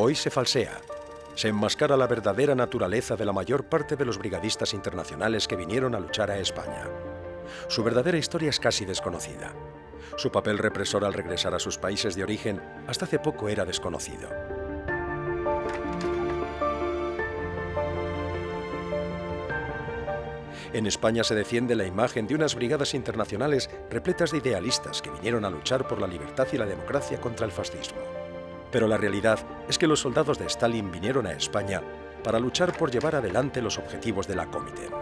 Hoy se falsea. Se enmascara la verdadera naturaleza de la mayor parte de los brigadistas internacionales que vinieron a luchar a España. Su verdadera historia es casi desconocida. Su papel represor al regresar a sus países de origen hasta hace poco era desconocido. En España se defiende la imagen de unas brigadas internacionales repletas de idealistas que vinieron a luchar por la libertad y la democracia contra el fascismo. Pero la realidad es que los soldados de Stalin vinieron a España para luchar por llevar adelante los objetivos de la Comintern.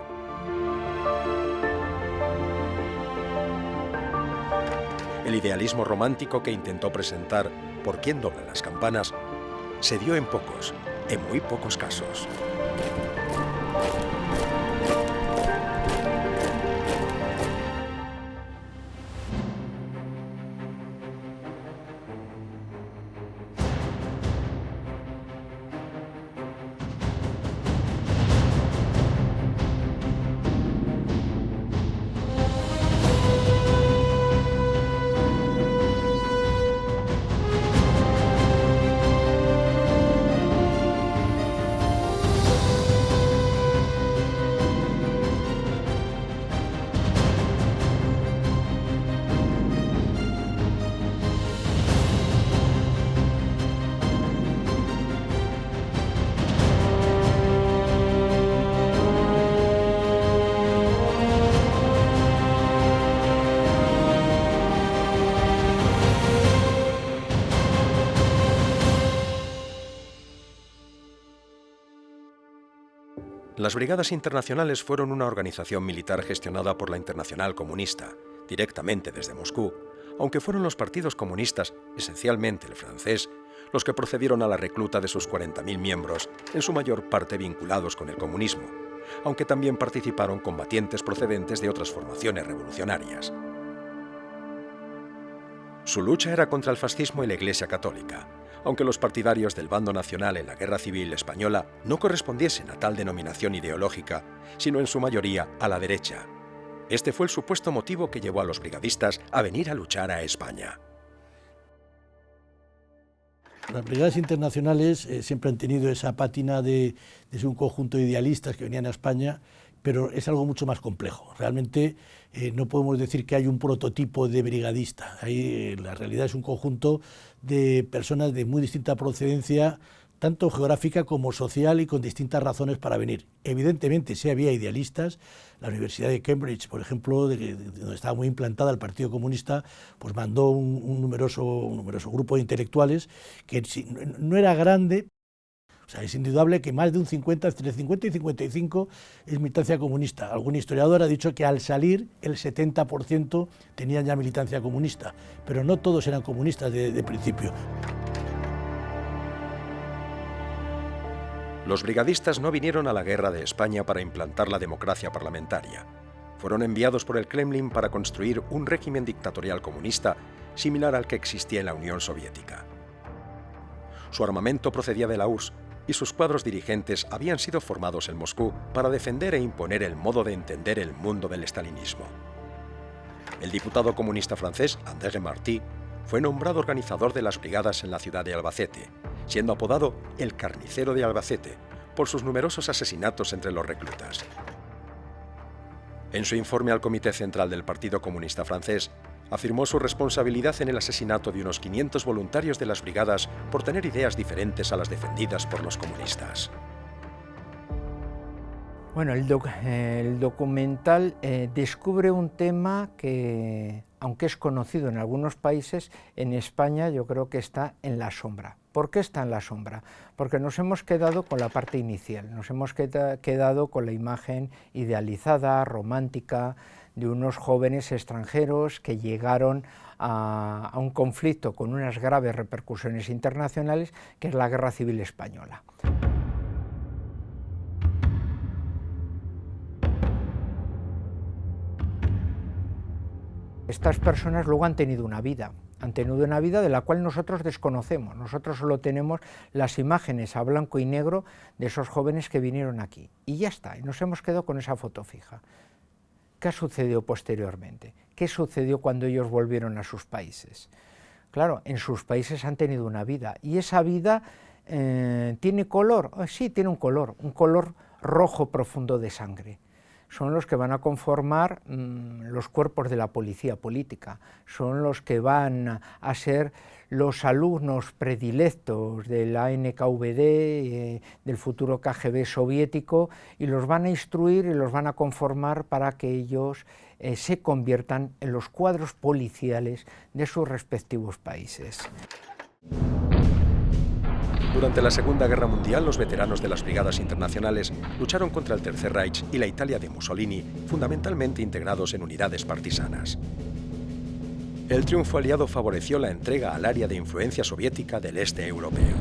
El idealismo romántico que intentó presentar ¿Por quién doblan las campanas?, se dio en muy pocos casos. Las Brigadas Internacionales fueron una organización militar gestionada por la Internacional Comunista, directamente desde Moscú, aunque fueron los partidos comunistas, esencialmente el francés, los que procedieron a la recluta de sus 40.000 miembros, en su mayor parte vinculados con el comunismo, aunque también participaron combatientes procedentes de otras formaciones revolucionarias. Su lucha era contra el fascismo y la Iglesia Católica, aunque los partidarios del bando nacional en la Guerra Civil Española no correspondiesen a tal denominación ideológica, sino en su mayoría a la derecha. Este fue el supuesto motivo que llevó a los brigadistas a venir a luchar a España. Las brigadas internacionales siempre han tenido esa pátina de ser un conjunto de idealistas que venían a España, pero es algo mucho más complejo. Realmente no podemos decir que hay un prototipo de brigadista. La realidad es un conjunto de personas de muy distinta procedencia, tanto geográfica como social, y con distintas razones para venir. Evidentemente sí había idealistas. La Universidad de Cambridge, por ejemplo, donde estaba muy implantada el Partido Comunista, pues mandó un numeroso grupo de intelectuales que no era grande. O sea, es indudable que más de un 50, entre 50 y 55 es militancia comunista. Algún historiador ha dicho que al salir el 70% tenían ya militancia comunista, pero no todos eran comunistas de principio. Los brigadistas no vinieron a la guerra de España para implantar la democracia parlamentaria. Fueron enviados por el Kremlin para construir un régimen dictatorial comunista similar al que existía en la Unión Soviética. Su armamento procedía de la URSS y sus cuadros dirigentes habían sido formados en Moscú para defender e imponer el modo de entender el mundo del estalinismo. El diputado comunista francés André Marty fue nombrado organizador de las brigadas en la ciudad de Albacete, siendo apodado el Carnicero de Albacete por sus numerosos asesinatos entre los reclutas. En su informe al Comité Central del Partido Comunista Francés, afirmó su responsabilidad en el asesinato de unos 500 voluntarios de las brigadas por tener ideas diferentes a las defendidas por los comunistas. Bueno, el documental descubre un tema que, aunque es conocido en algunos países, en España yo creo que está en la sombra. ¿Por qué está en la sombra? Porque nos hemos quedado con la parte inicial, nos hemos quedado con la imagen idealizada, romántica, de unos jóvenes extranjeros que llegaron a un conflicto con unas graves repercusiones internacionales, que es la Guerra Civil Española. Estas personas luego han tenido una vida de la cual nosotros desconocemos. Nosotros solo tenemos las imágenes a blanco y negro de esos jóvenes que vinieron aquí. Y ya está, y nos hemos quedado con esa foto fija. ¿Qué ha sucedido posteriormente? ¿Qué sucedió cuando ellos volvieron a sus países? Claro, en sus países han tenido una vida, y esa vida ¿Tiene color? Sí, tiene un color rojo profundo de sangre. Son los que van a conformar los cuerpos de la policía política, son los que van a ser los alumnos predilectos de la NKVD, del futuro KGB soviético, y los van a instruir y los van a conformar para que ellos se conviertan en los cuadros policiales de sus respectivos países. Durante la Segunda Guerra Mundial, los veteranos de las brigadas internacionales lucharon contra el Tercer Reich y la Italia de Mussolini, fundamentalmente integrados en unidades partisanas. El triunfo aliado favoreció la entrega al área de influencia soviética del este europeo.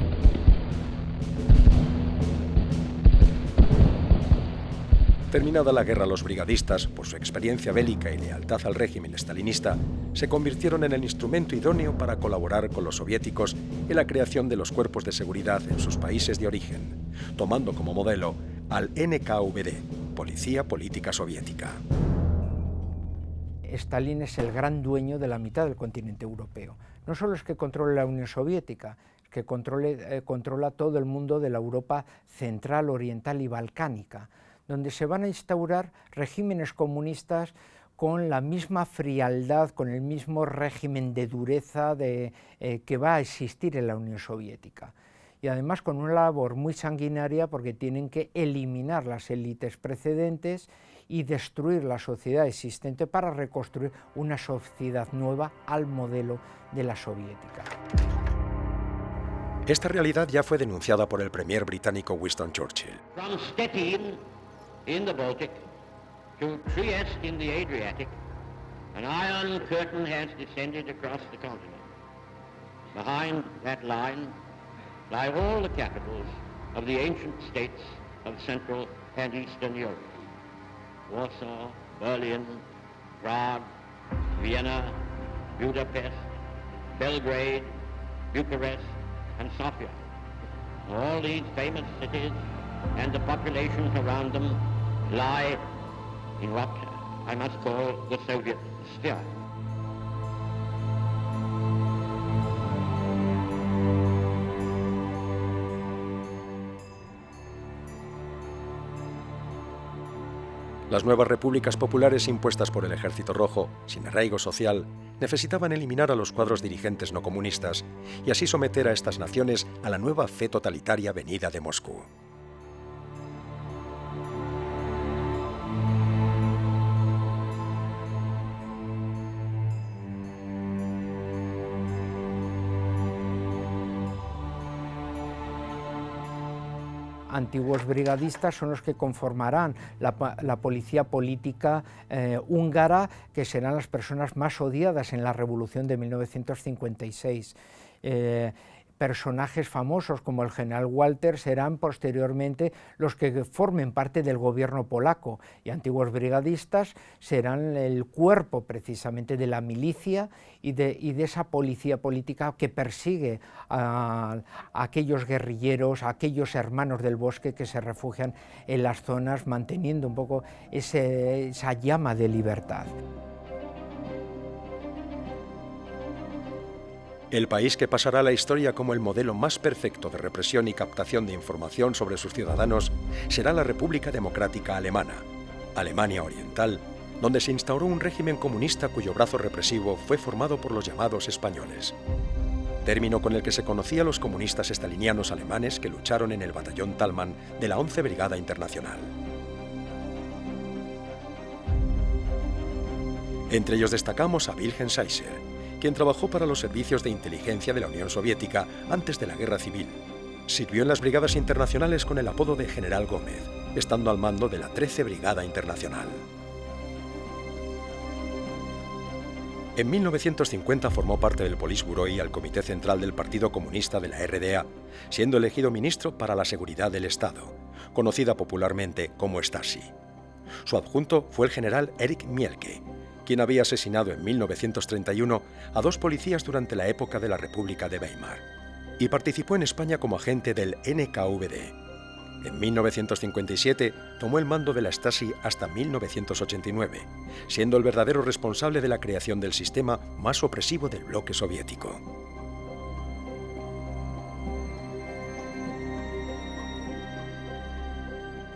Terminada la guerra, los brigadistas, por su experiencia bélica y lealtad al régimen stalinista, se convirtieron en el instrumento idóneo para colaborar con los soviéticos en la creación de los cuerpos de seguridad en sus países de origen, tomando como modelo al NKVD, Policía Política Soviética. Stalin es el gran dueño de la mitad del continente europeo. No solo es que controle la Unión Soviética, es que controla todo el mundo de la Europa central, oriental y balcánica, donde se van a instaurar regímenes comunistas con la misma frialdad, con el mismo régimen de dureza que va a existir en la Unión Soviética. Y además con una labor muy sanguinaria, porque tienen que eliminar las élites precedentes y destruir la sociedad existente para reconstruir una sociedad nueva al modelo de la soviética. Esta realidad ya fue denunciada por el premier británico Winston Churchill. From Stettin in the Baltic to Trieste in the Adriatic, an iron curtain has descended across the continent. Behind that line lie all the capitals of the ancient states of Central and Eastern Europe. Warsaw, Berlin, Prague, Vienna, Budapest, Belgrade, Bucharest, and Sofia. All these famous cities and the populations around them lie in what I must call the Soviet sphere. Las nuevas repúblicas populares impuestas por el Ejército Rojo, sin arraigo social, necesitaban eliminar a los cuadros dirigentes no comunistas y así someter a estas naciones a la nueva fe totalitaria venida de Moscú. Antiguos brigadistas son los que conformarán la policía política húngara, que serán las personas más odiadas en la revolución de 1956. Personajes famosos como el general Walter serán posteriormente los que formen parte del gobierno polaco, y antiguos brigadistas serán el cuerpo precisamente de la milicia y de esa policía política que persigue a aquellos guerrilleros, a aquellos hermanos del bosque que se refugian en las zonas, manteniendo un poco esa llama de libertad. El país que pasará a la historia como el modelo más perfecto de represión y captación de información sobre sus ciudadanos será la República Democrática Alemana, Alemania Oriental, donde se instauró un régimen comunista cuyo brazo represivo fue formado por los llamados españoles, término con el que se conocía a los comunistas estalinianos alemanes que lucharon en el batallón Thälmann de la 11 Brigada Internacional. Entre ellos destacamos a Wilhelm Scheiser, quien trabajó para los servicios de inteligencia de la Unión Soviética antes de la Guerra Civil. Sirvió en las brigadas internacionales con el apodo de General Gómez, estando al mando de la 13 Brigada Internacional. En 1950 formó parte del Politburo y al Comité Central del Partido Comunista de la RDA, siendo elegido ministro para la Seguridad del Estado, conocida popularmente como Stasi. Su adjunto fue el general Erich Mielke, quien había asesinado en 1931 a 2 policías durante la época de la República de Weimar, y participó en España como agente del NKVD. En 1957 tomó el mando de la Stasi hasta 1989, siendo el verdadero responsable de la creación del sistema más opresivo del bloque soviético.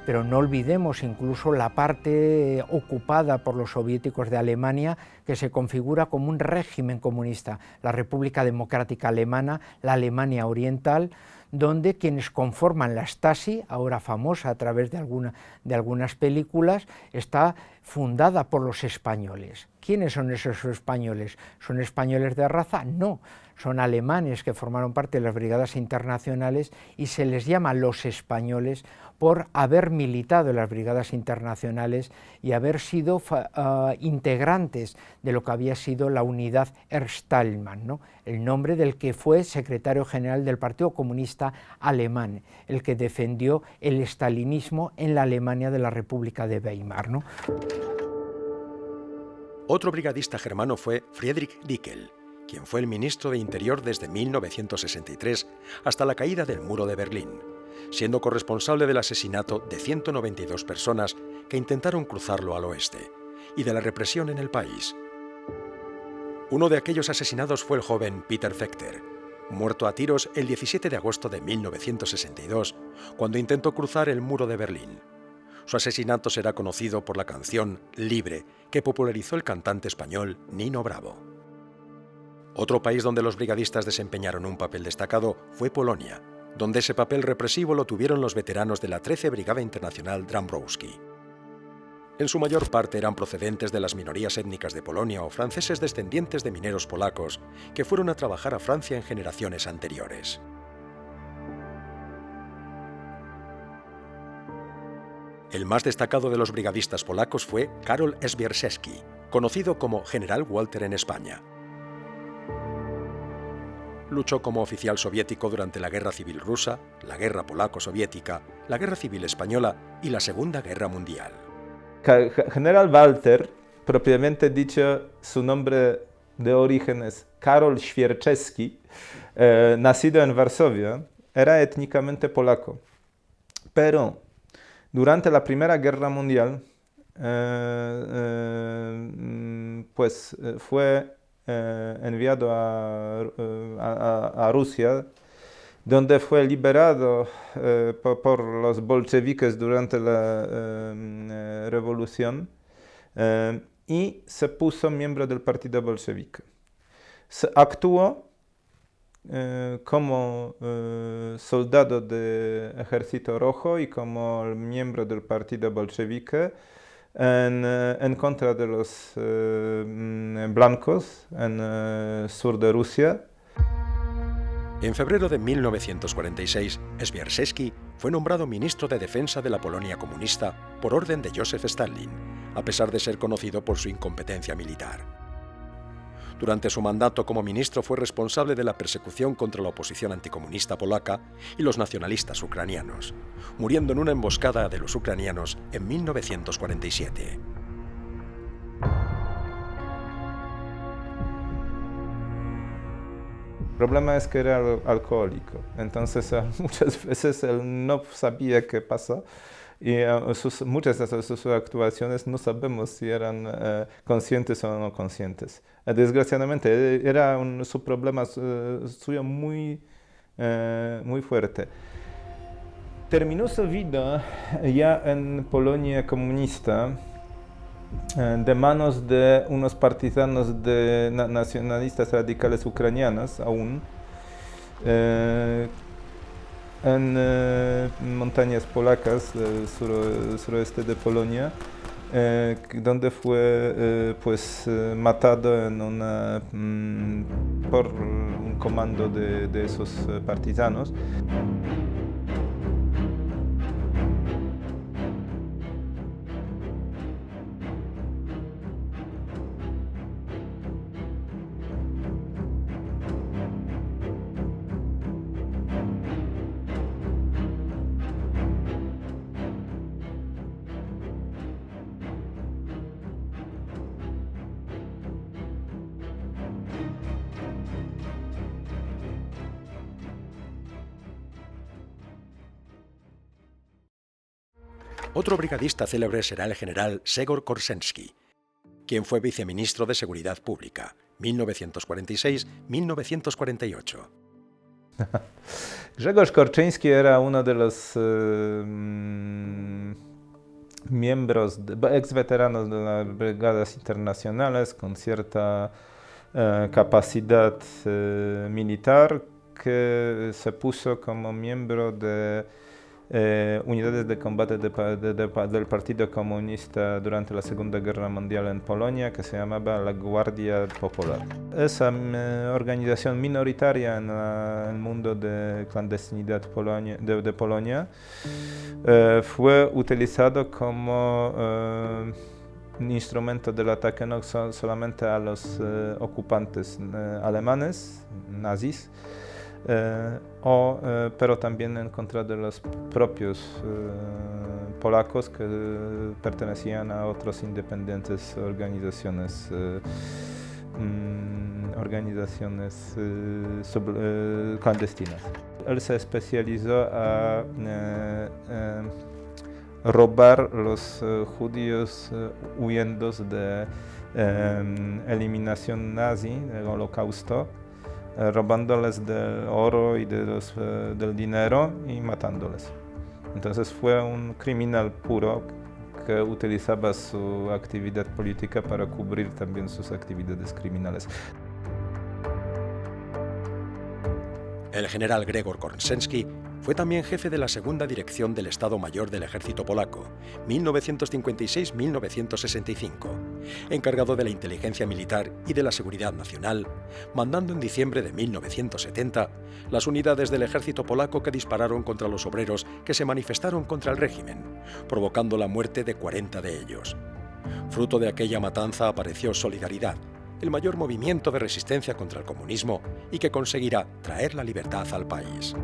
pero no olvidemos incluso la parte ocupada por los soviéticos de Alemania, que se configura como un régimen comunista, la República Democrática Alemana, la Alemania Oriental, donde quienes conforman la Stasi, ahora famosa a través de algunas películas, está fundada por los españoles. ¿Quiénes son esos españoles? ¿Son españoles de raza? No, son alemanes que formaron parte de las brigadas internacionales y se les llama los españoles por haber militado en las brigadas internacionales y haber sido integrantes de lo que había sido la unidad Erstallman, ¿no? El nombre del que fue secretario general del Partido Comunista Alemán, el que defendió el estalinismo en la Alemania de la República de Weimar, ¿no? Otro brigadista germano fue Friedrich Dickel, quien fue el ministro de Interior desde 1963 hasta la caída del muro de Berlín, siendo corresponsable del asesinato de 192 personas que intentaron cruzarlo al oeste y de la represión en el país. Uno de aquellos asesinados fue el joven Peter Fechter, muerto a tiros el 17 de agosto de 1962, cuando intentó cruzar el muro de Berlín. Su asesinato será conocido por la canción Libre, que popularizó el cantante español Nino Bravo. Otro país donde los brigadistas desempeñaron un papel destacado fue Polonia, donde ese papel represivo lo tuvieron los veteranos de la 13 Brigada Internacional Dąbrowski. En su mayor parte eran procedentes de las minorías étnicas de Polonia o franceses descendientes de mineros polacos que fueron a trabajar a Francia en generaciones anteriores. El más destacado de los brigadistas polacos fue Karol Zwierczewski, conocido como General Walter en España. Luchó como oficial soviético durante la Guerra Civil Rusa, la Guerra Polaco-Soviética, la Guerra Civil Española y la Segunda Guerra Mundial. General Walter, propiamente dicho, su nombre de origen es Karol Zwierczewski, nacido en Varsovia, era étnicamente polaco. Pero durante la Primera Guerra Mundial, fue enviado a Rusia, donde fue liberado por los bolcheviques durante la revolución y se puso miembro del partido bolchevique. Actuó como soldado del Ejército Rojo y como miembro del partido bolchevique en contra de los blancos en el sur de Rusia. En febrero de 1946, Zwierczewski fue nombrado ministro de Defensa de la Polonia comunista por orden de Józef Stalin, a pesar de ser conocido por su incompetencia militar. Durante su mandato como ministro fue responsable de la persecución contra la oposición anticomunista polaca y los nacionalistas ucranianos, muriendo en una emboscada de los ucranianos en 1947. El problema es que era alcohólico, entonces muchas veces él no sabía qué pasó y muchas de sus actuaciones no sabemos si eran conscientes o no conscientes. Desgraciadamente era su problema suyo muy fuerte. Terminó su vida ya en Polonia comunista de manos de unos partisanos nacionalistas radicales ucranianos aún, en montañas polacas del suroeste de Polonia, donde fue matado por un comando de esos partisanos. Otro brigadista célebre será el general Szegor Korzeniowski, quien fue viceministro de Seguridad Pública, 1946-1948. Grzegorz Korczyński era uno de los miembros, ex veteranos de las brigadas internacionales con cierta capacidad militar, que se puso como miembro de unidades de combate del Partido Comunista durante la Segunda Guerra Mundial en Polonia, que se llamaba la Guardia Popular. Esa organización minoritaria en el mundo de clandestinidad de Polonia fue utilizado como un instrumento del ataque no solamente a los ocupantes alemanes, nazis, pero también en contra de los propios polacos que pertenecían a otras independientes organizaciones clandestinas. Él se especializó a robar los judíos huyendo de eliminación nazi, del holocausto, robándoles del oro y del dinero y matándoles. Entonces fue un criminal puro que utilizaba su actividad política para cubrir también sus actividades criminales. El general Gregor Korczynski fue también jefe de la Segunda Dirección del Estado Mayor del Ejército Polaco, 1956-1965, encargado de la inteligencia militar y de la seguridad nacional, mandando en diciembre de 1970 las unidades del ejército polaco que dispararon contra los obreros que se manifestaron contra el régimen, provocando la muerte de 40 de ellos. Fruto de aquella matanza apareció Solidaridad, el mayor movimiento de resistencia contra el comunismo y que conseguirá traer la libertad al país.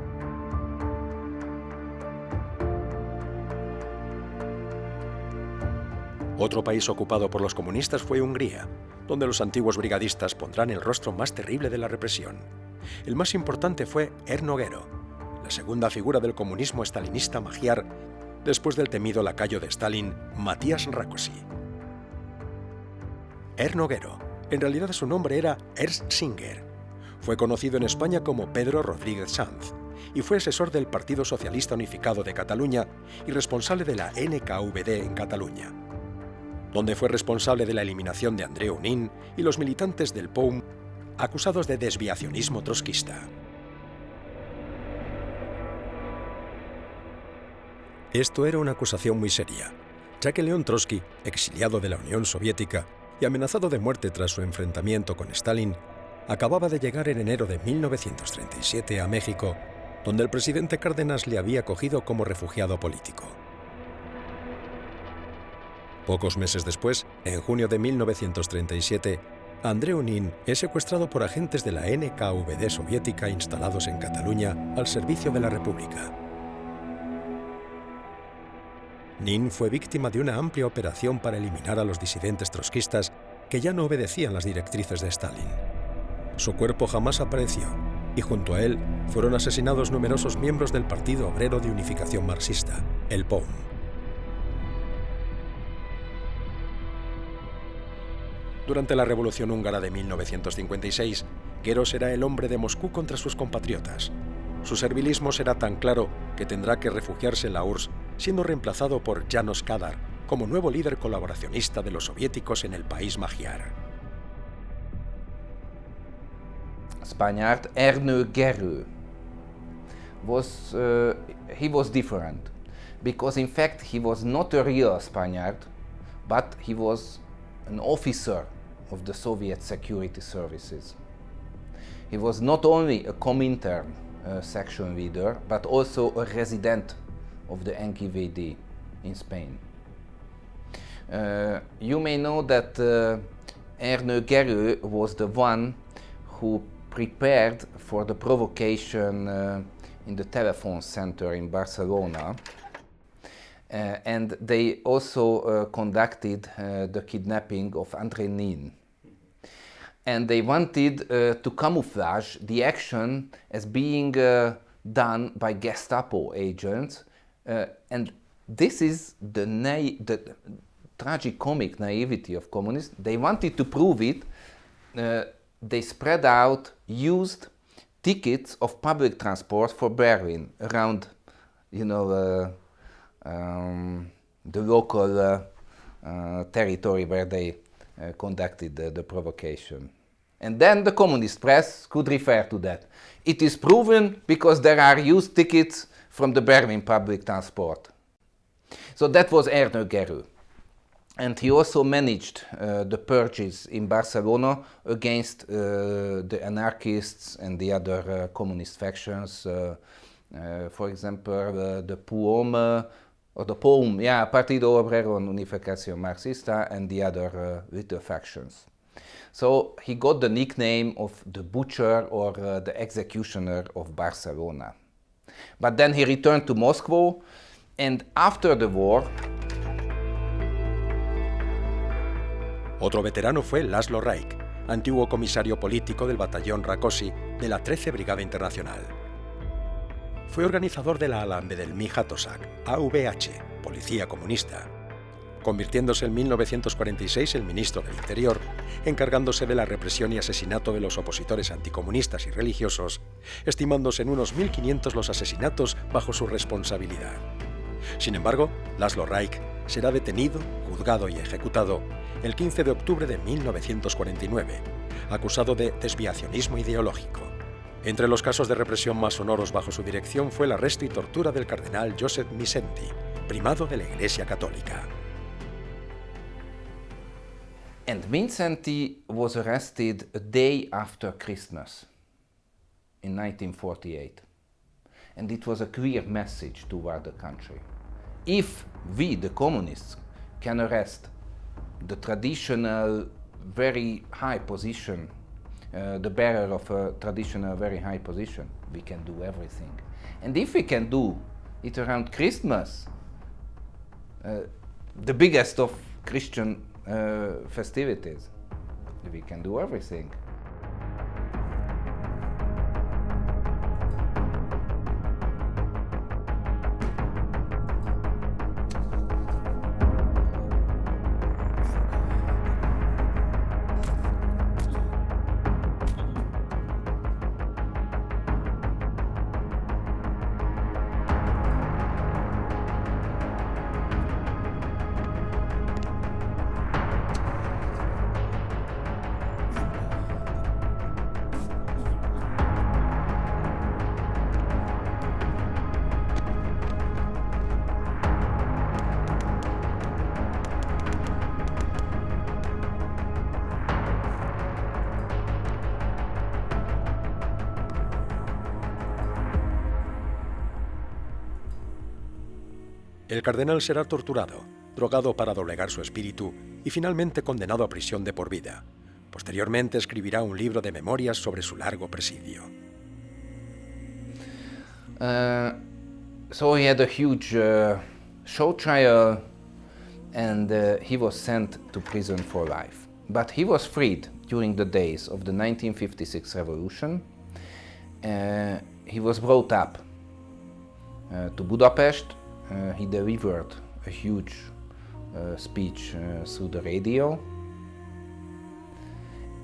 Otro país ocupado por los comunistas fue Hungría, donde los antiguos brigadistas pondrán el rostro más terrible de la represión. El más importante fue Ernő Gerő, la segunda figura del comunismo estalinista magiar, después del temido lacayo de Stalin, Matías Rákosi. Ernő Gerő, en realidad su nombre era Ernst Singer. Fue conocido en España como Pedro Rodríguez Sanz y fue asesor del Partido Socialista Unificado de Cataluña y responsable de la NKVD en Cataluña, donde fue responsable de la eliminación de Andreu Nin y los militantes del POUM acusados de desviacionismo trotskista. Esto era una acusación muy seria, ya que León Trotsky, exiliado de la Unión Soviética y amenazado de muerte tras su enfrentamiento con Stalin, acababa de llegar en enero de 1937 a México, donde el presidente Cárdenas le había acogido como refugiado político. Pocos meses después, en junio de 1937, Andreu Nin es secuestrado por agentes de la NKVD soviética instalados en Cataluña al servicio de la República. Nin fue víctima de una amplia operación para eliminar a los disidentes trotskistas que ya no obedecían las directrices de Stalin. Su cuerpo jamás apareció y junto a él fueron asesinados numerosos miembros del Partido Obrero de Unificación Marxista, el POUM. Durante la Revolución Húngara de 1956, Gerő será el hombre de Moscú contra sus compatriotas. Su servilismo será tan claro que tendrá que refugiarse en la URSS, siendo reemplazado por János Kádár como nuevo líder colaboracionista de los soviéticos en el país magiar. Spaniard Ernő Gerő was different because in fact he was not a real Spaniard, but he was an officer of the Soviet security services. He was not only a Comintern section leader, but also a resident of the NKVD in Spain. You may know that Ernő Gerő was the one who prepared for the provocation in the telephone center in Barcelona. And they also conducted the kidnapping of Andreu Nin. And they wanted to camouflage the action as being done by Gestapo agents. And this is the tragicomic naivety of communists. They wanted to prove it. They spread out, used tickets of public transport for Berlin around, the local territory where they conducted the provocation. And then the communist press could refer to that. It is proven because there are used tickets from the Berlin public transport. So that was Ernő Gerő. And he also managed the purges in Barcelona against the anarchists and the other communist factions. For example, the POUM, Partido Obrero Unificación Marxista, and the other little factions. So he got the nickname of the butcher or the executioner of Barcelona. But then he returned to Moscow, and after the war... Otro veterano fue László Rajk, antiguo comisario político del batallón Rákóczi de la 13 Brigada Internacional. Fue organizador de la Alamvedelmi Hatóság, AVH, Policía Comunista, convirtiéndose en 1946 en ministro del Interior, encargándose de la represión y asesinato de los opositores anticomunistas y religiosos, estimándose en unos 1.500 los asesinatos bajo su responsabilidad. Sin embargo, László Rajk será detenido, juzgado y ejecutado el 15 de octubre de 1949, acusado de desviacionismo ideológico. Entre los casos de represión más sonoros bajo su dirección fue el arresto y tortura del cardenal Joseph Mindszenty, primado de la Iglesia Católica. And Mindszenty was arrested a day after Christmas in 1948. And it was a clear message toward the country. If we, the communists, can arrest the traditional very high position, the bearer of a traditional very high position, we can do everything. And if we can do it around Christmas, the biggest of Christian festivities, we can do everything. El cardenal será torturado, drogado para doblegar su espíritu y finalmente condenado a prisión de por vida. Posteriormente escribirá un libro de memorias sobre su largo presidio. So he had a huge show trial and he was sent to prison for life. But he was freed during the days of the 1956 revolution. He was brought up to Budapest. He delivered a huge speech through the radio.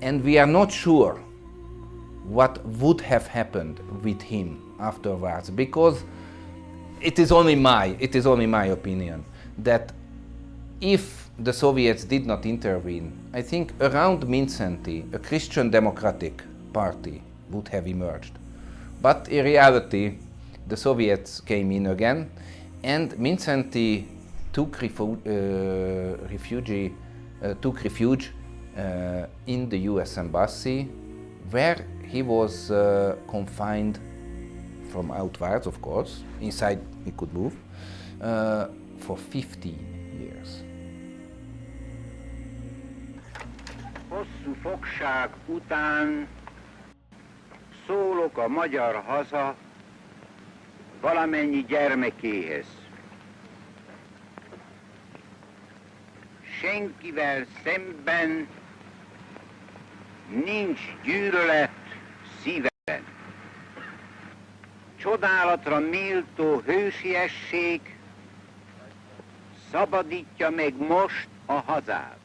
And we are not sure what would have happened with him afterwards, because it is only my opinion that if the Soviets did not intervene, I think around Mindszenty a Christian Democratic Party would have emerged. But in reality, the Soviets came in again, and Mindszenty took refuge in the US Embassy, where he was confined from outwards, of course. Inside he could move, for 50 years. Hosszú fogság után szólok a magyar haza valamennyi gyermekéhez. Senkivel szemben nincs gyűlölet szíven. Csodálatra méltó hősiesség szabadítja meg most a hazát.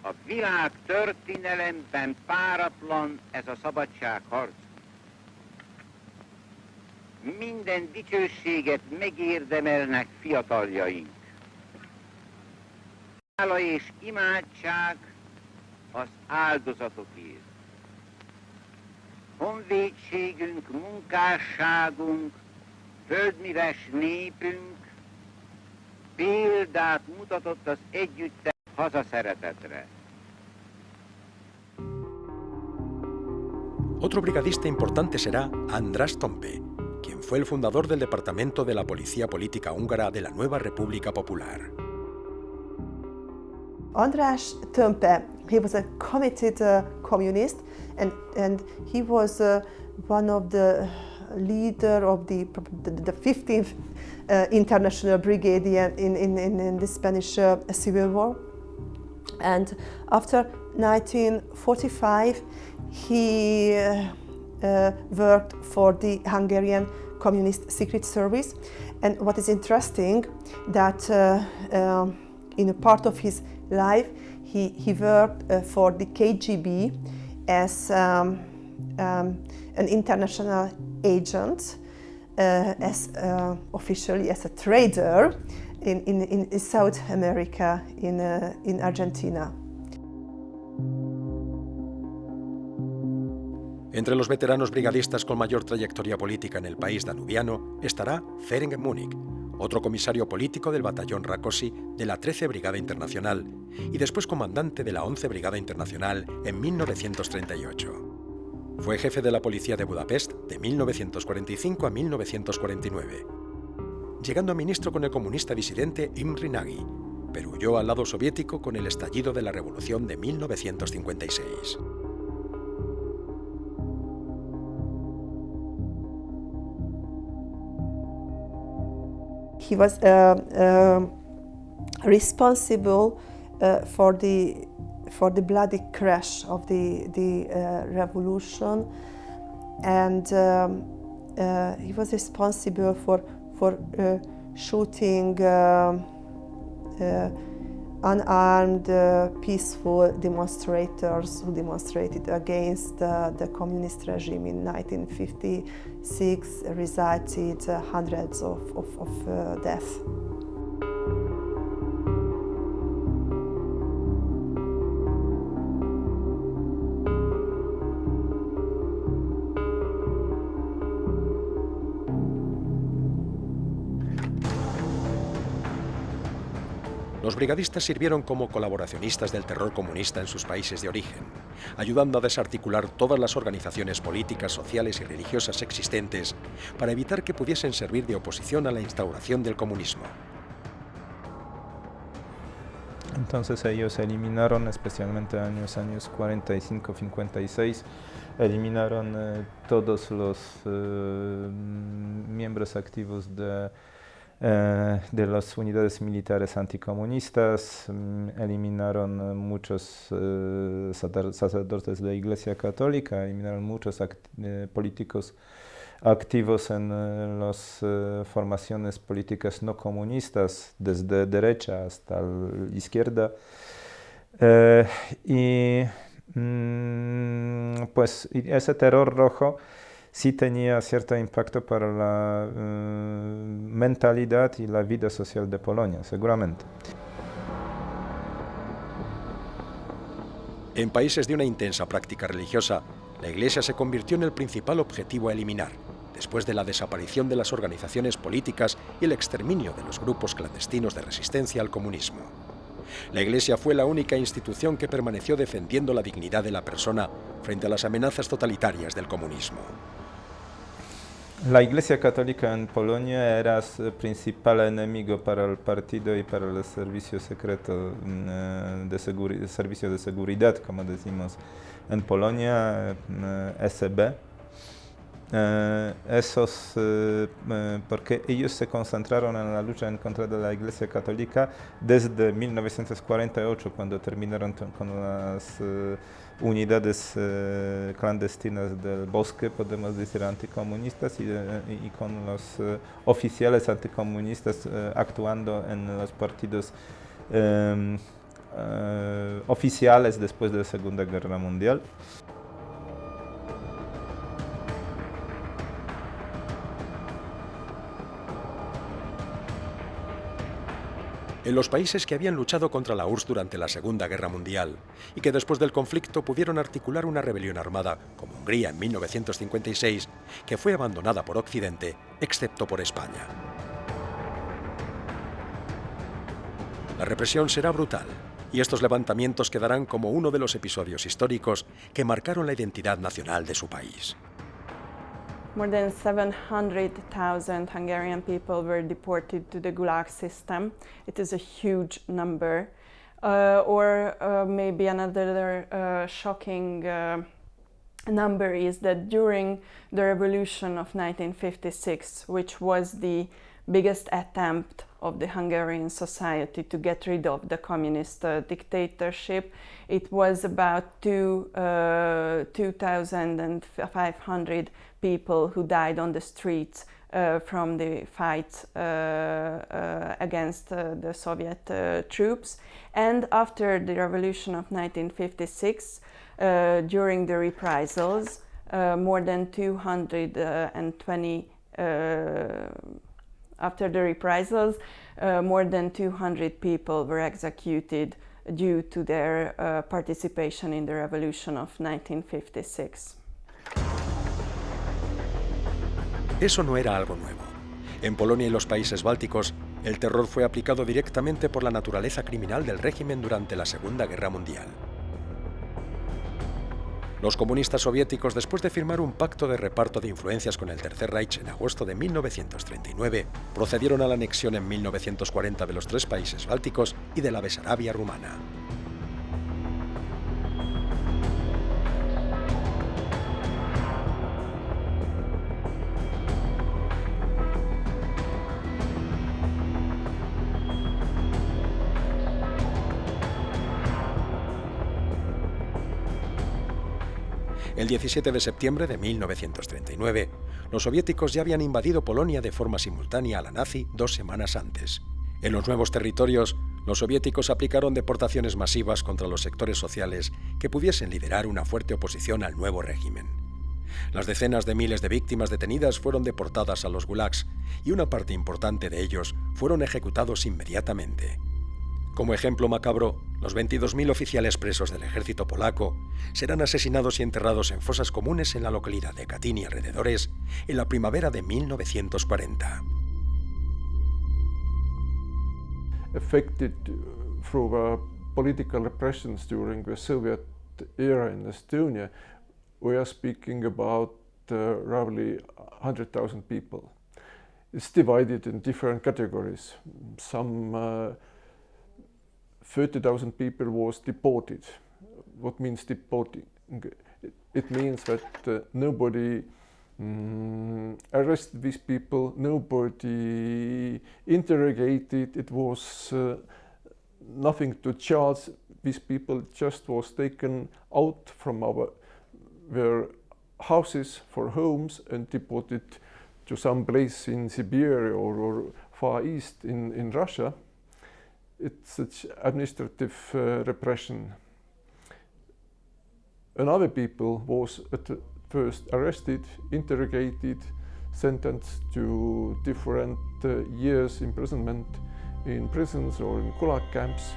A világ történelemben páratlan ez a szabadságharc. Minden dicsőséget megérdemelnek fiataljaink. Hála és imádság az áldozatokért. Honvédségünk, munkásságunk, földműves népünk példát mutatott az együttes hazaszeretetre. Otro brigadista importante será András Tompe, quien fue el fundador del Departamento de la Policía Política Húngara de la Nueva República Popular. András Tömpö, he was a committed communist, and he was one of the leader of the 15th International Brigade in the Spanish Civil War. And after 1945, he worked for the Hungarian Communist Secret Service. And what is interesting, that in a part of his life, he worked for the KGB as an international agent, officially as a trader in South America, in Argentina. Entre los veteranos brigadistas con mayor trayectoria política en el país danubiano estará Ferenc Múnich, otro comisario político del batallón Rákóczi de la 13 Brigada Internacional y después comandante de la 11 Brigada Internacional en 1938. Fue jefe de la policía de Budapest de 1945 a 1949, llegando a ministro con el comunista disidente Imre Nagy, pero huyó al lado soviético con el estallido de la Revolución de 1956. He was responsible for the bloody crash of the revolution, and he was responsible for shooting unarmed, peaceful demonstrators who demonstrated against the communist regime in 1956, resulted hundreds of deaths. Los brigadistas sirvieron como colaboracionistas del terror comunista en sus países de origen, ayudando a desarticular todas las organizaciones políticas, sociales y religiosas existentes para evitar que pudiesen servir de oposición a la instauración del comunismo. Entonces ellos eliminaron, especialmente en los años 45-56, eliminaron todos los miembros activos de las unidades militares anticomunistas, eliminaron muchos sacerdotes de la Iglesia Católica, eliminaron muchos políticos activos en las formaciones políticas no comunistas, desde derecha hasta la izquierda. Pues ese terror rojo sí tenía cierto impacto para la mentalidad y la vida social de Polonia, seguramente. En países de una intensa práctica religiosa, la Iglesia se convirtió en el principal objetivo a eliminar, después de la desaparición de las organizaciones políticas y el exterminio de los grupos clandestinos de resistencia al comunismo. La Iglesia fue la única institución que permaneció defendiendo la dignidad de la persona frente a las amenazas totalitarias del comunismo. La Iglesia Católica en Polonia era el principal enemigo para el partido y para el servicio secreto servicio de seguridad, como decimos en Polonia, SB. Porque ellos se concentraron en la lucha en contra de la Iglesia Católica desde 1948, cuando terminaron con las unidades clandestinas del bosque, podemos decir, anticomunistas, y con los oficiales anticomunistas actuando en los partidos oficiales después de la Segunda Guerra Mundial. En los países que habían luchado contra la URSS durante la Segunda Guerra Mundial y que después del conflicto pudieron articular una rebelión armada, como Hungría en 1956, que fue abandonada por Occidente, excepto por España. La represión será brutal, y estos levantamientos quedarán como uno de los episodios históricos que marcaron la identidad nacional de su país. More than 700,000 Hungarian people were deported to the Gulag system. It is a huge number. Maybe another shocking number is that during the revolution of 1956, which was the biggest attempt of the Hungarian society to get rid of the communist dictatorship, it was about 2,500 people who died on the streets from the fight against the Soviet troops. And after the revolution of 1956, during the reprisals, more than 220 after the reprisals, more than 200 people were executed due to their participation in the revolution of 1956. Eso no era algo nuevo. En Polonia y los países bálticos, el terror fue aplicado directamente por la naturaleza criminal del régimen durante la Segunda Guerra Mundial. Los comunistas soviéticos, después de firmar un pacto de reparto de influencias con el Tercer Reich en agosto de 1939, procedieron a la anexión en 1940 de los 3 países bálticos y de la Besarabia rumana. El 17 de septiembre de 1939, los soviéticos ya habían invadido Polonia de forma simultánea a la nazi 2 semanas antes. En los nuevos territorios, los soviéticos aplicaron deportaciones masivas contra los sectores sociales que pudiesen liderar una fuerte oposición al nuevo régimen. Las decenas de miles de víctimas detenidas fueron deportadas a los gulags y una parte importante de ellos fueron ejecutados inmediatamente. Como ejemplo macabro, los 22.000 oficiales presos del ejército polaco serán asesinados y enterrados en fosas comunes en la localidad de Katyn y alrededores en la primavera de 1940. Affected through the political repressions during the Soviet era in Estonia, we are speaking about roughly 100,000 people. It's divided in different categories. Some 30,000 people was deported. What means deporting? It means that nobody arrested these people, nobody interrogated, it was nothing to charge these people, just was taken out from their houses for homes and deported to some place in Siberia or Far East in Russia. It's such administrative repression. Another people was at first arrested, interrogated, sentenced to different years imprisonment in prisons or in Gulag camps.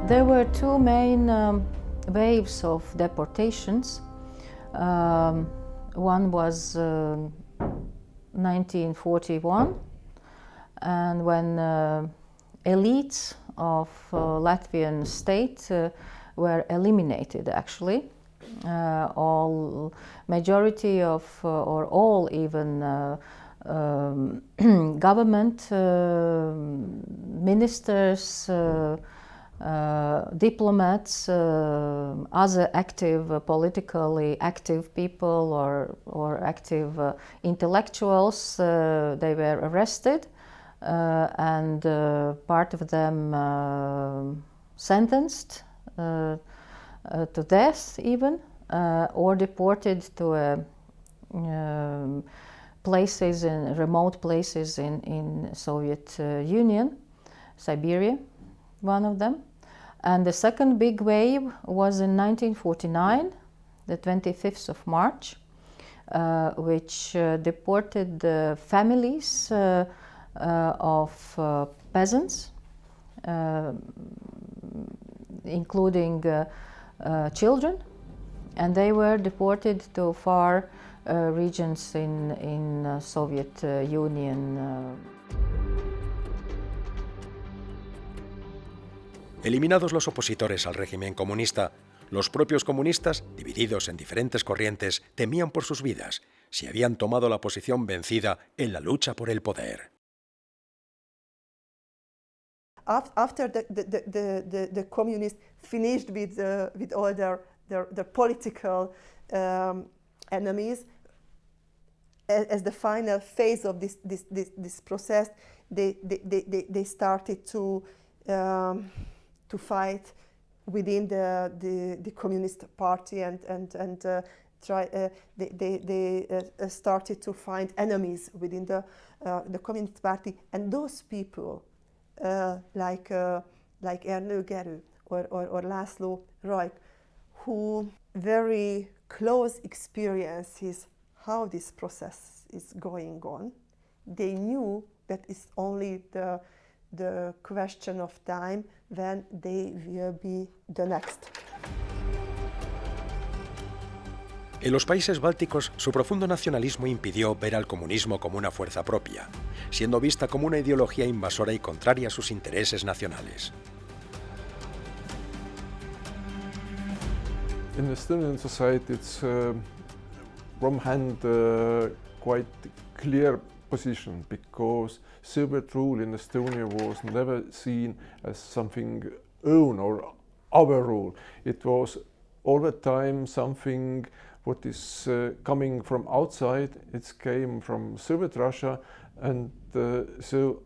There were 2 main waves of deportations. One was 1941, and when elites of Latvian state were eliminated, actually. All majority of, or all even government ministers, diplomats, other active, politically active people or active intellectuals, they were arrested and part of them sentenced to death even, or deported to places in remote places in Soviet Union, Siberia, one of them. And the second big wave was in 1949, the 25th of March, which deported families of peasants, including children, and they were deported to far regions in Soviet Union. Eliminados los opositores al régimen comunista, los propios comunistas, divididos en diferentes corrientes, temían por sus vidas si habían tomado la posición vencida en la lucha por el poder. After the communists finished with all their political enemies, as the final phase of this process, they started to fight within the Communist Party and they started to find enemies within the Communist Party, and those people like Ernő Gerő or László Rajk, who very close experiences how this process is going on, they knew that it's only the question of time when they will be the next. En los países bálticos, su profundo nacionalismo impidió ver al comunismo como una fuerza propia, siendo vista como una ideología invasora y contraria a sus intereses nacionales. In the Estonian society, it's from hand quite clear position, because Soviet rule in Estonia was never seen as something own or our rule. It was all the time something what is coming from outside. It came from Soviet Russia, and so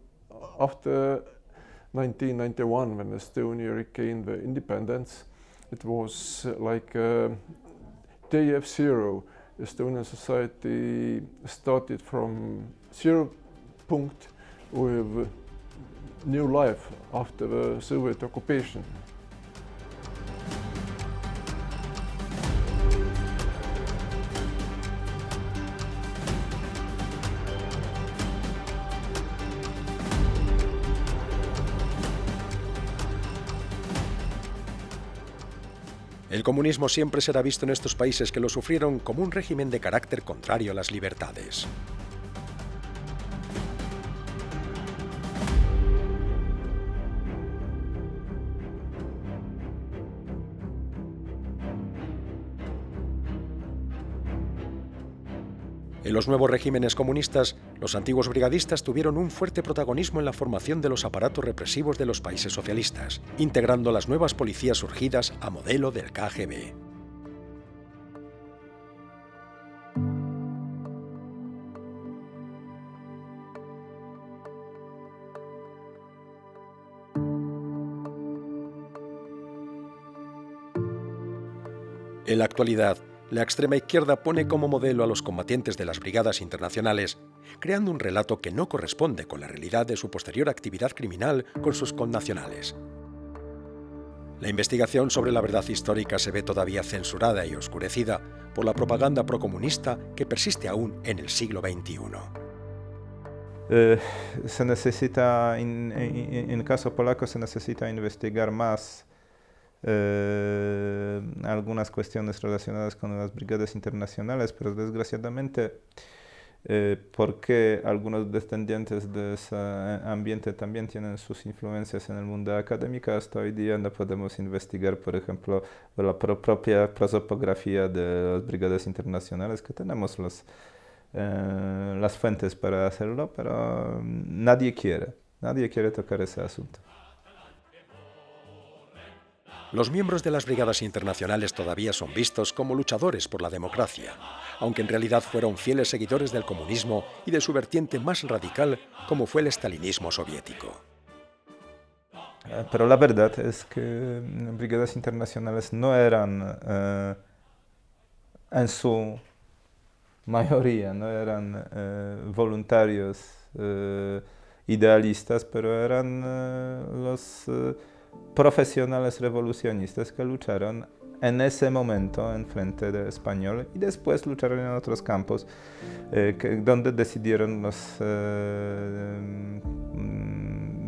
after 1991, when Estonia regained the independence, it was like day of zero. Estonian society started from 0 point with new life after the Soviet occupation. El comunismo siempre será visto en estos países que lo sufrieron como un régimen de carácter contrario a las libertades. En los nuevos regímenes comunistas, los antiguos brigadistas tuvieron un fuerte protagonismo en la formación de los aparatos represivos de los países socialistas, integrando las nuevas policías surgidas a modelo del KGB. En la actualidad, la extrema izquierda pone como modelo a los combatientes de las brigadas internacionales, creando un relato que no corresponde con la realidad de su posterior actividad criminal con sus connacionales. La investigación sobre la verdad histórica se ve todavía censurada y oscurecida por la propaganda procomunista que persiste aún en el siglo XXI. Se necesita, en caso polaco, se necesita investigar más algunas cuestiones relacionadas con las brigadas internacionales, pero desgraciadamente, porque algunos descendientes de ese ambiente también tienen sus influencias en el mundo académico, hasta hoy día no podemos investigar, por ejemplo, la propia prosopografía de las brigadas internacionales, que tenemos las fuentes para hacerlo, pero nadie quiere tocar ese asunto. Los miembros de las brigadas internacionales todavía son vistos como luchadores por la democracia, aunque en realidad fueron fieles seguidores del comunismo y de su vertiente más radical, como fue el estalinismo soviético. Pero la verdad es que brigadas internacionales no eran, en su mayoría, no eran voluntarios idealistas, pero eran los profesionales revolucionistas que lucharon en ese momento en frente del español y después lucharon en otros campos donde decidieron los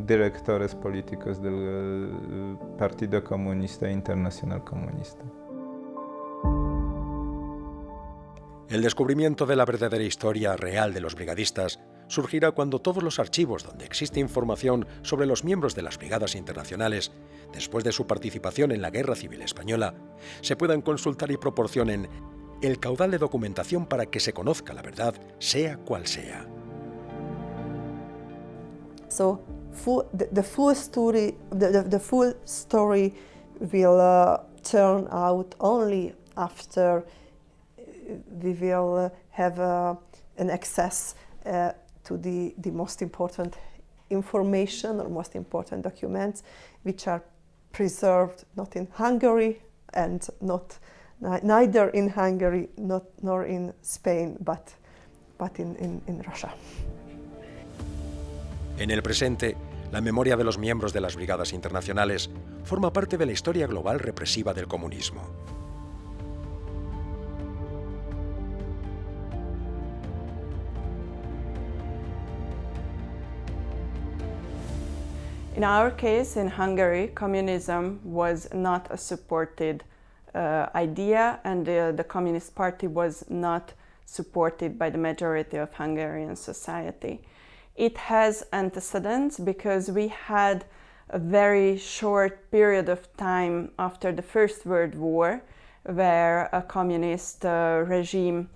directores políticos del Partido Comunista e Internacional Comunista. El descubrimiento de la verdadera historia real de los brigadistas surgirá cuando todos los archivos donde existe información sobre los miembros de las brigadas internacionales, después de su participación en la Guerra Civil Española, se puedan consultar y proporcionen el caudal de documentación para que se conozca la verdad, sea cual sea. So the full story will turn out only after we will have an access to the most important information or most important documents, which are preserved not in Hungary and neither in Hungary nor in Spain, but in Russia. En el presente, la memoria de los miembros de las brigadas internacionales forma parte de la historia global represiva del comunismo. In our case, in Hungary, communism was not a supported idea, and the Communist Party was not supported by the majority of Hungarian society. It has antecedents because we had a very short period of time after the First World War where a communist regime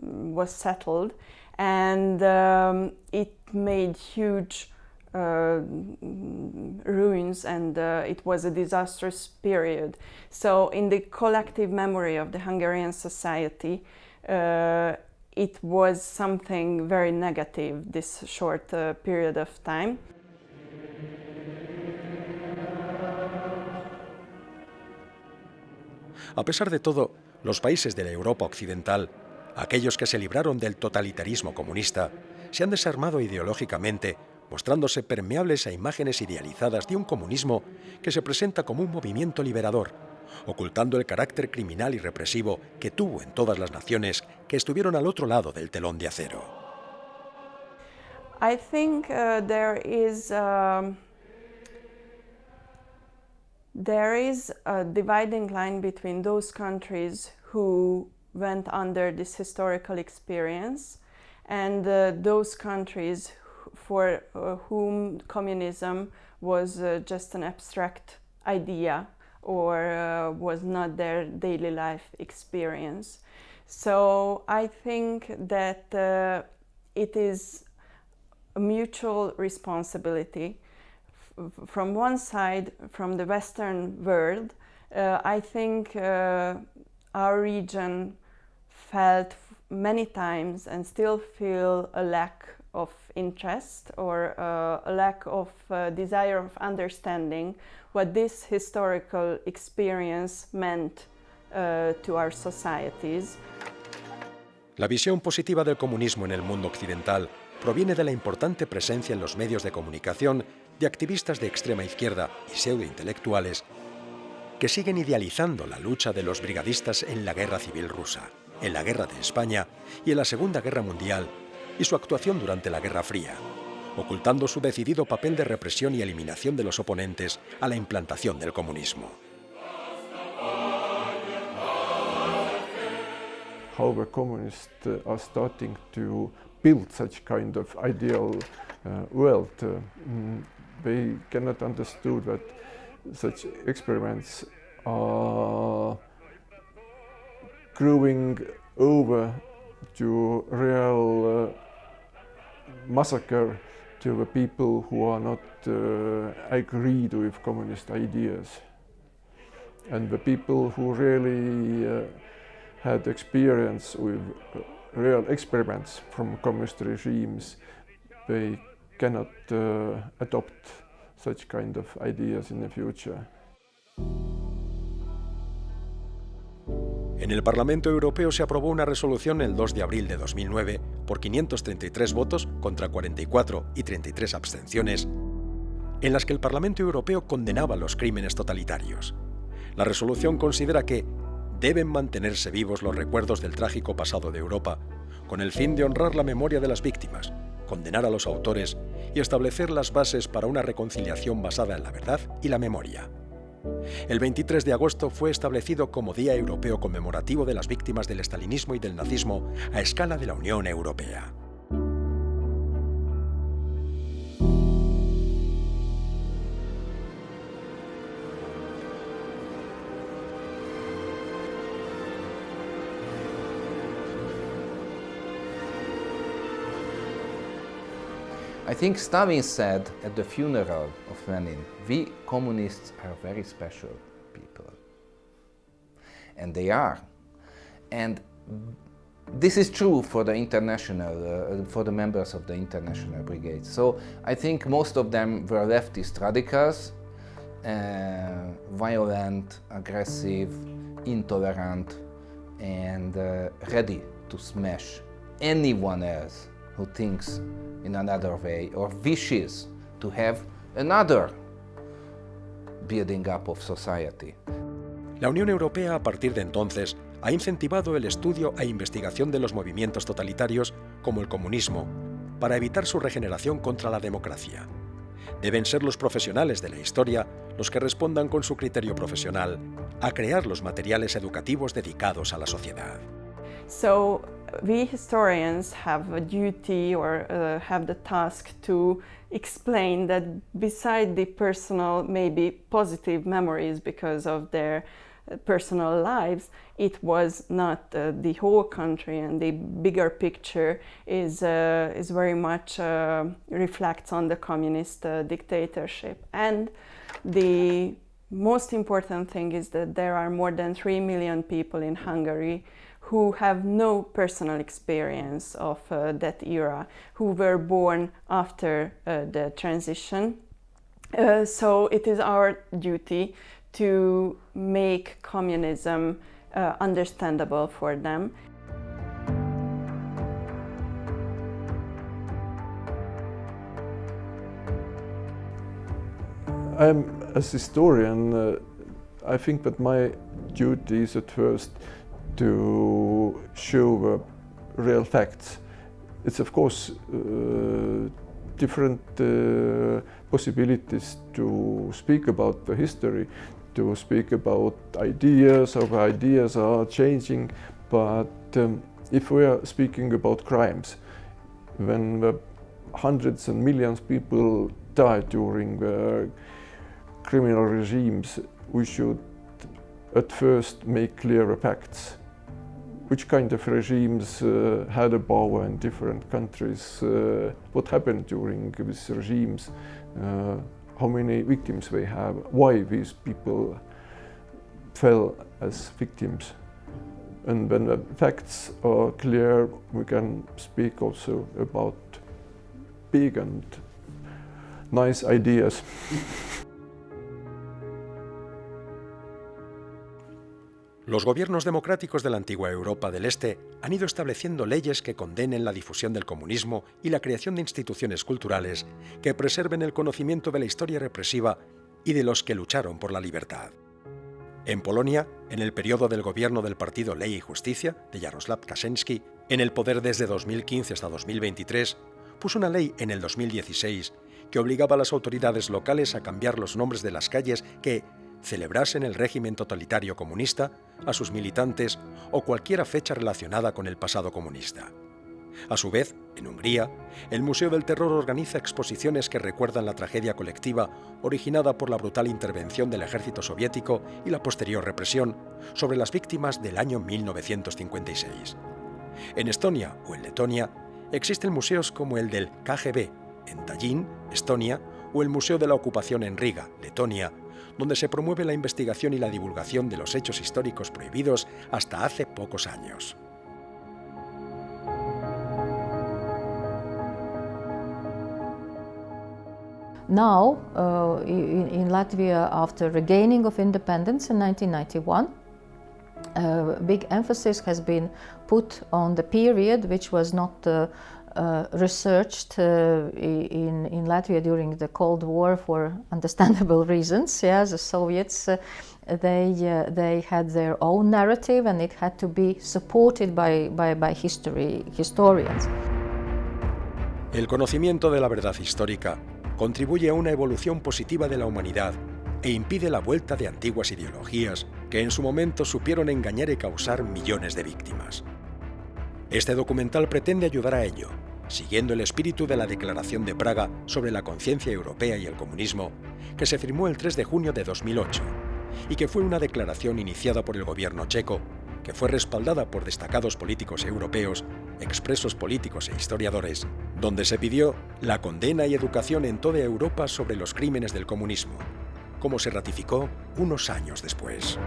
was settled, and it made huge ruins, and it was a disastrous period. So in the collective memory of the Hungarian society, it was something very negative, this short period of time. A pesar de todo, los países de la Europa occidental, aquellos que se libraron del totalitarismo comunista, se han desarmado ideológicamente, mostrándose permeables a imágenes idealizadas de un comunismo que se presenta como un movimiento liberador, ocultando el carácter criminal y represivo que tuvo en todas las naciones que estuvieron al otro lado del telón de acero. I think there is a dividing line between those countries who went under this historical experience and those countries for whom communism was just an abstract idea or was not their daily life experience. So I think that it is a mutual responsibility. From one side, from the Western world, I think our region felt many times and still feel a lack of interest or a lack of desire of understanding what this historical experience meant to our societies. La visión positiva del comunismo en el mundo occidental proviene de la importante presencia en los medios de comunicación de activistas de extrema izquierda y pseudointelectuales que siguen idealizando la lucha de los brigadistas en la Guerra Civil Rusa, en la Guerra de España y en la Segunda Guerra Mundial, y su actuación durante la Guerra Fría, ocultando su decidido papel de represión y eliminación de los oponentes a la implantación del comunismo. However, communists are starting to build such kind of ideal world. They cannot understand that such experiments are growing over to real massacre to the people who are not agreed with communist ideas. And the people who really had experience with real experiments from communist regimes, they cannot adopt such kind of ideas in the future. En el Parlamento Europeo se aprobó una resolución el 2 de abril de 2009 por 533 votos contra 44 y 33 abstenciones, en las que el Parlamento Europeo condenaba los crímenes totalitarios. La resolución considera que deben mantenerse vivos los recuerdos del trágico pasado de Europa, con el fin de honrar la memoria de las víctimas, condenar a los autores y establecer las bases para una reconciliación basada en la verdad y la memoria. El 23 de agosto fue establecido como Día Europeo Conmemorativo de las Víctimas del Estalinismo y del Nazismo a escala de la Unión Europea. I think Stalin said at the funeral of Lenin, we communists are very special people. And they are. And this is true for the international, for the members of the international brigade. So I think most of them were leftist radicals, violent, aggressive, intolerant, and ready to smash anyone else who thinks in another way or wishes to have another building up of society. La Unión Europea, a partir de entonces, ha incentivado el estudio e investigación de los movimientos totalitarios como el comunismo, para evitar su regeneración contra la democracia. Deben ser los profesionales de la historia los que respondan con su criterio profesional a crear los materiales educativos dedicados a la sociedad. So we historians have a duty or have the task to explain that beside the personal, maybe positive memories because of their personal lives, it was not the whole country, and the bigger picture is very much reflects on the communist dictatorship. And the most important thing is that there are more than 3 million people in Hungary who have no personal experience of that era, who were born after the transition. So it is our duty to make communism understandable for them. As historian, I think that my duty is at first to show the real facts. It's of course different possibilities to speak about the history, to speak about ideas, how ideas are changing, but if we are speaking about crimes, when hundreds and millions of people died during the criminal regimes, we should at first make clearer facts. Which kind of regimes had a power in different countries, what happened during these regimes, how many victims they have, why these people fell as victims. And when the facts are clear, we can speak also about big and nice ideas. Los gobiernos democráticos de la antigua Europa del Este han ido estableciendo leyes que condenen la difusión del comunismo y la creación de instituciones culturales que preserven el conocimiento de la historia represiva y de los que lucharon por la libertad. En Polonia, en el periodo del gobierno del partido Ley y Justicia, de Jarosław Kaczyński, en el poder desde 2015 hasta 2023, puso una ley en el 2016 que obligaba a las autoridades locales a cambiar los nombres de las calles que celebrasen el régimen totalitario comunista, a sus militantes o cualquier fecha relacionada con el pasado comunista. A su vez, en Hungría, el Museo del Terror organiza exposiciones que recuerdan la tragedia colectiva originada por la brutal intervención del ejército soviético y la posterior represión sobre las víctimas del año 1956. En Estonia o en Letonia existen museos como el del KGB, en Tallinn, Estonia, o el Museo de la Ocupación en Riga, Letonia, donde se promueve la investigación y la divulgación de los hechos históricos prohibidos hasta hace pocos años. Now, in Latvia, after regaining of independence in 1991, big emphasis has been put on the period which was not researched in Latvia during the Cold War for understandable reasons. Yeah, the Soviets, they had their own narrative, and it had to be supported by historians. El conocimiento de la verdad histórica contribuye a una evolución positiva de la humanidad e impide la vuelta de antiguas ideologías que en su momento supieron engañar y causar millones de víctimas. Este documental pretende ayudar a ello, siguiendo el espíritu de la Declaración de Praga sobre la conciencia europea y el comunismo, que se firmó el 3 de junio de 2008, y que fue una declaración iniciada por el gobierno checo, que fue respaldada por destacados políticos europeos, expresos políticos e historiadores, donde se pidió la condena y educación en toda Europa sobre los crímenes del comunismo, como se ratificó unos años después.